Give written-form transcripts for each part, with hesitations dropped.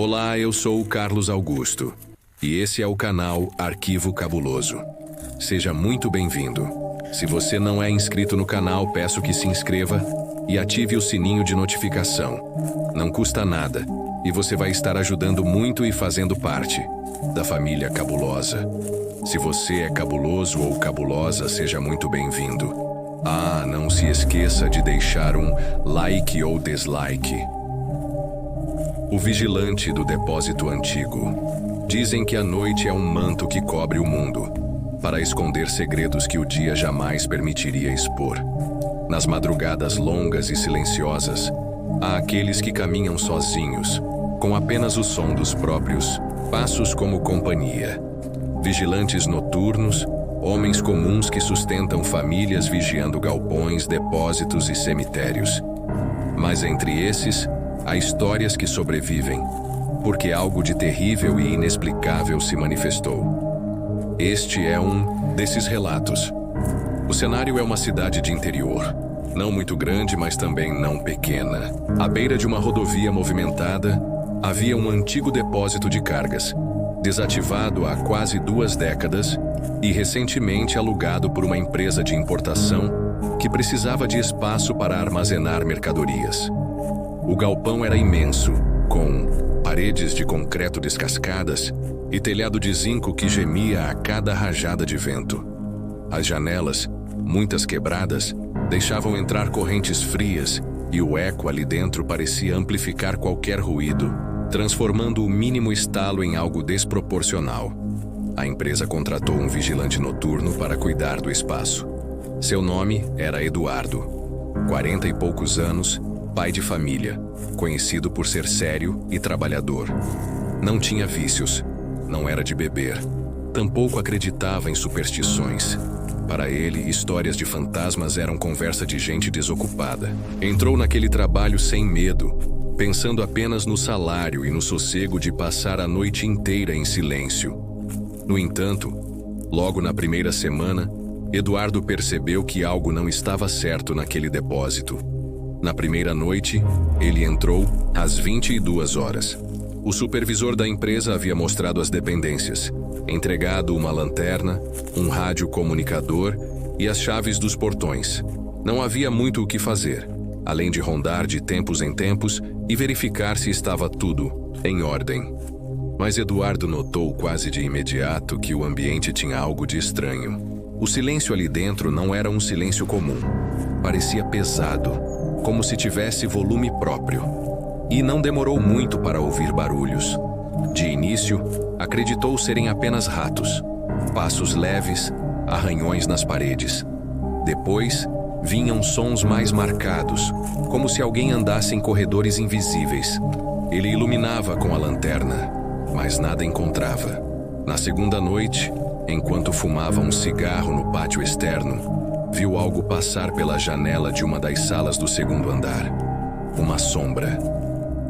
Olá, eu sou o Carlos Augusto e esse é o canal Arquivo Cabuloso. Seja muito bem-vindo. Se você não é inscrito no canal, peço que se inscreva e ative o sininho de notificação. Não custa nada e você vai estar ajudando muito e fazendo parte da família cabulosa. Se você é cabuloso ou cabulosa, seja muito bem-vindo. Não se esqueça de deixar um like ou dislike. O vigilante do depósito antigo. Dizem que a noite é um manto que cobre o mundo, para esconder segredos que o dia jamais permitiria expor. Nas madrugadas longas e silenciosas, há aqueles que caminham sozinhos, com apenas o som dos próprios passos como companhia. Vigilantes noturnos, homens comuns que sustentam famílias vigiando galpões, depósitos e cemitérios. Mas entre esses, há histórias que sobrevivem, porque algo de terrível e inexplicável se manifestou. Este é um desses relatos. O cenário é uma cidade de interior, não muito grande, mas também não pequena. À beira de uma rodovia movimentada, havia um antigo depósito de cargas, desativado há quase 2 décadas e recentemente alugado por uma empresa de importação que precisava de espaço para armazenar mercadorias. O galpão era imenso, com paredes de concreto descascadas e telhado de zinco que gemia a cada rajada de vento. As janelas, muitas quebradas, deixavam entrar correntes frias e o eco ali dentro parecia amplificar qualquer ruído, transformando o mínimo estalo em algo desproporcional. A empresa contratou um vigilante noturno para cuidar do espaço. Seu nome era Eduardo, 40 e poucos anos, pai de família, conhecido por ser sério e trabalhador. Não tinha vícios, não era de beber, tampouco acreditava em superstições. Para ele, histórias de fantasmas eram conversa de gente desocupada. Entrou naquele trabalho sem medo, pensando apenas no salário e no sossego de passar a noite inteira em silêncio. No entanto, logo na primeira semana, Eduardo percebeu que algo não estava certo naquele depósito. Na primeira noite, ele entrou às 22 horas. O supervisor da empresa havia mostrado as dependências, entregado uma lanterna, um rádio comunicador e as chaves dos portões. Não havia muito o que fazer, além de rondar de tempos em tempos e verificar se estava tudo em ordem. Mas Eduardo notou quase de imediato que o ambiente tinha algo de estranho. O silêncio ali dentro não era um silêncio comum. Parecia pesado, como se tivesse volume próprio. E não demorou muito para ouvir barulhos. De início, acreditou serem apenas ratos. Passos leves, arranhões nas paredes. Depois, vinham sons mais marcados, como se alguém andasse em corredores invisíveis. Ele iluminava com a lanterna, mas nada encontrava. Na segunda noite, enquanto fumava um cigarro no pátio externo, viu algo passar pela janela de uma das salas do segundo andar. Uma sombra.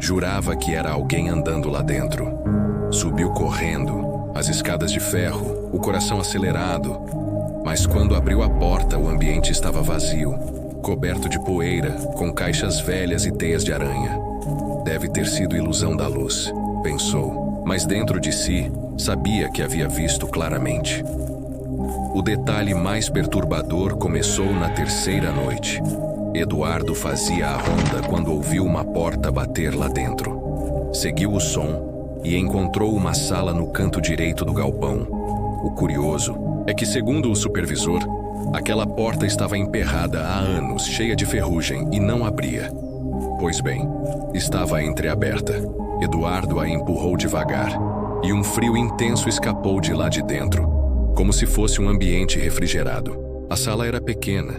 Jurava que era alguém andando lá dentro. Subiu correndo, as escadas de ferro, o coração acelerado. Mas quando abriu a porta, o ambiente estava vazio, coberto de poeira, com caixas velhas e teias de aranha. Deve ter sido ilusão da luz, pensou, mas dentro de si, sabia que havia visto claramente. O detalhe mais perturbador começou na terceira noite. Eduardo fazia a ronda quando ouviu uma porta bater lá dentro. Seguiu o som e encontrou uma sala no canto direito do galpão. O curioso é que, segundo o supervisor, aquela porta estava emperrada há anos, cheia de ferrugem, e não abria. Pois bem, estava entreaberta. Eduardo a empurrou devagar, e um frio intenso escapou de lá de dentro, como se fosse um ambiente refrigerado. A sala era pequena,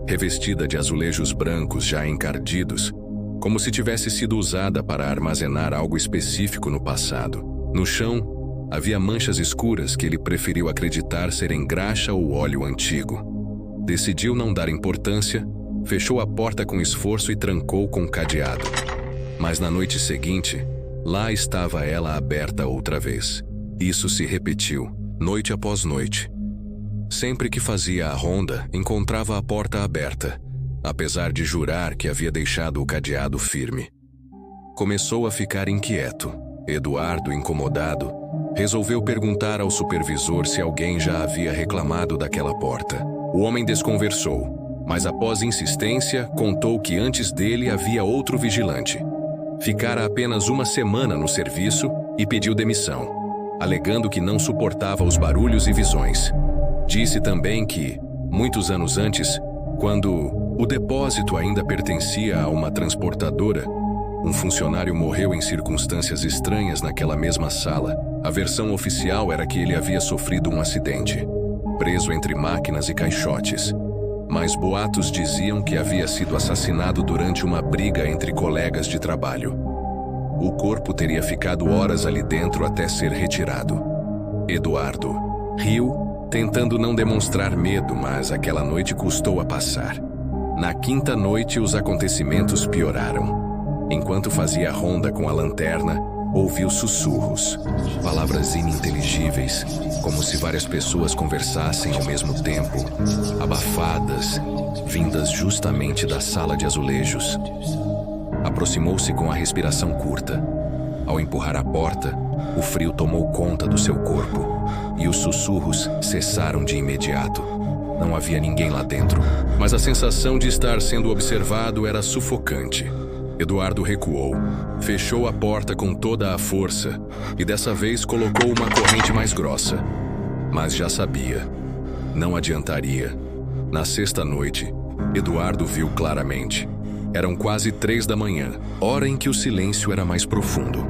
revestida de azulejos brancos já encardidos, como se tivesse sido usada para armazenar algo específico no passado. No chão, havia manchas escuras que ele preferiu acreditar serem graxa ou óleo antigo. Decidiu não dar importância, fechou a porta com esforço e trancou com cadeado. Mas na noite seguinte, lá estava ela aberta outra vez. Isso se repetiu, noite após noite. Sempre que fazia a ronda, encontrava a porta aberta, apesar de jurar que havia deixado o cadeado firme. Começou a ficar inquieto. Eduardo, incomodado, resolveu perguntar ao supervisor se alguém já havia reclamado daquela porta. O homem desconversou, mas após insistência, contou que antes dele havia outro vigilante. Ficara apenas uma semana no serviço e pediu demissão, alegando que não suportava os barulhos e visões. Disse também que, muitos anos antes, quando o depósito ainda pertencia a uma transportadora, um funcionário morreu em circunstâncias estranhas naquela mesma sala. A versão oficial era que ele havia sofrido um acidente, preso entre máquinas e caixotes. Mas boatos diziam que havia sido assassinado durante uma briga entre colegas de trabalho. O corpo teria ficado horas ali dentro até ser retirado. Eduardo riu, tentando não demonstrar medo, mas aquela noite custou a passar. Na quinta noite, os acontecimentos pioraram. Enquanto fazia ronda com a lanterna, ouviu sussurros, palavras ininteligíveis, como se várias pessoas conversassem ao mesmo tempo, abafadas, vindas justamente da sala de azulejos. Aproximou-se com a respiração curta. Ao empurrar a porta, o frio tomou conta do seu corpo, e os sussurros cessaram de imediato. Não havia ninguém lá dentro, mas a sensação de estar sendo observado era sufocante. Eduardo recuou, fechou a porta com toda a força e dessa vez colocou uma corrente mais grossa. Mas já sabia, não adiantaria. Na sexta noite, Eduardo viu claramente. Eram quase 3 da manhã, hora em que o silêncio era mais profundo.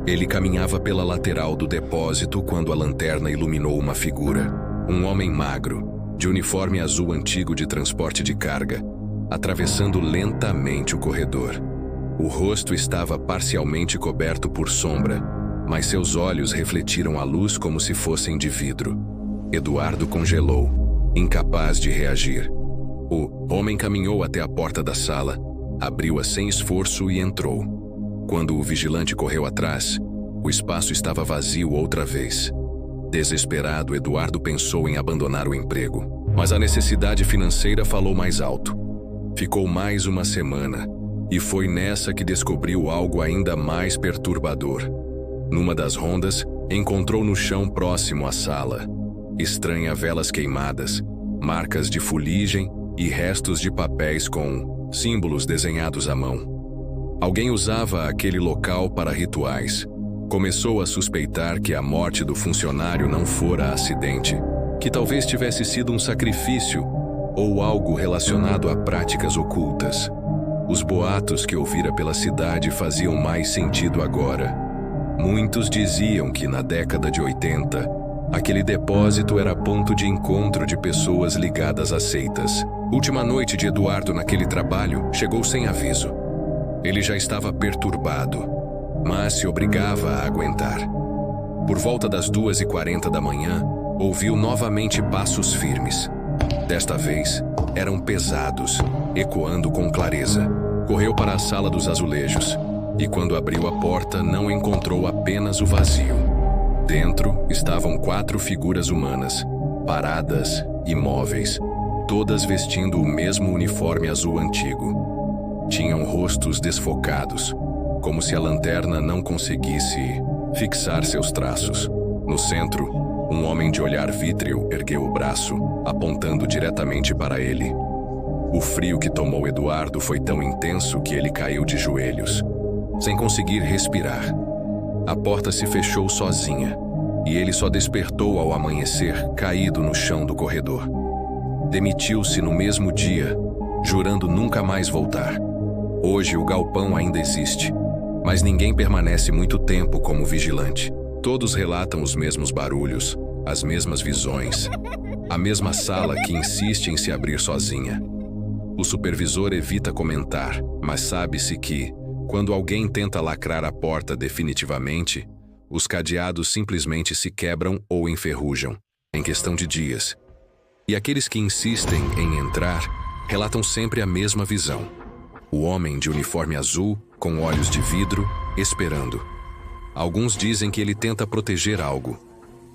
Ele caminhava pela lateral do depósito quando a lanterna iluminou uma figura. Um homem magro, de uniforme azul antigo de transporte de carga, atravessando lentamente o corredor. O rosto estava parcialmente coberto por sombra, mas seus olhos refletiram a luz como se fossem de vidro. Eduardo congelou, incapaz de reagir. O homem caminhou até a porta da sala, abriu-a sem esforço e entrou. Quando o vigilante correu atrás, o espaço estava vazio outra vez. Desesperado, Eduardo pensou em abandonar o emprego, mas a necessidade financeira falou mais alto. Ficou mais uma semana, e foi nessa que descobriu algo ainda mais perturbador. Numa das rondas, encontrou no chão próximo à sala estranhas velas queimadas, marcas de fuligem e restos de papéis com símbolos desenhados à mão. Alguém usava aquele local para rituais. Começou a suspeitar que a morte do funcionário não fora acidente, que talvez tivesse sido um sacrifício ou algo relacionado a práticas ocultas. Os boatos que ouvira pela cidade faziam mais sentido agora. Muitos diziam que na década de 80, aquele depósito era ponto de encontro de pessoas ligadas a seitas. Última noite de Eduardo naquele trabalho chegou sem aviso. Ele já estava perturbado, mas se obrigava a aguentar. Por volta das 2h40 da manhã, ouviu novamente passos firmes. Desta vez, eram pesados, ecoando com clareza. Correu para a sala dos azulejos, e quando abriu a porta, não encontrou apenas o vazio. Dentro estavam 4 figuras humanas, paradas, imóveis, todas vestindo o mesmo uniforme azul antigo. Tinham rostos desfocados, como se a lanterna não conseguisse fixar seus traços. No centro, um homem de olhar vítreo ergueu o braço, apontando diretamente para ele. O frio que tomou Eduardo foi tão intenso que ele caiu de joelhos, sem conseguir respirar. A porta se fechou sozinha, e ele só despertou ao amanhecer, caído no chão do corredor. Demitiu-se no mesmo dia, jurando nunca mais voltar. Hoje o galpão ainda existe, mas ninguém permanece muito tempo como vigilante. Todos relatam os mesmos barulhos, as mesmas visões, a mesma sala que insiste em se abrir sozinha. O supervisor evita comentar, mas sabe-se que, quando alguém tenta lacrar a porta definitivamente, os cadeados simplesmente se quebram ou enferrujam, em questão de dias. E aqueles que insistem em entrar, relatam sempre a mesma visão. O homem de uniforme azul, com olhos de vidro, esperando. Alguns dizem que ele tenta proteger algo,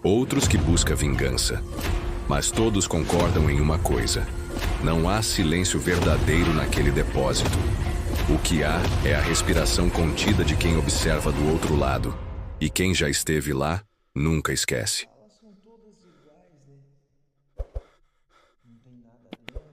outros que busca vingança. Mas todos concordam em uma coisa: não há silêncio verdadeiro naquele depósito. O que há é a respiração contida de quem observa do outro lado. E quem já esteve lá, nunca esquece. Elas são todas iguais, né? Não tem nada dentro.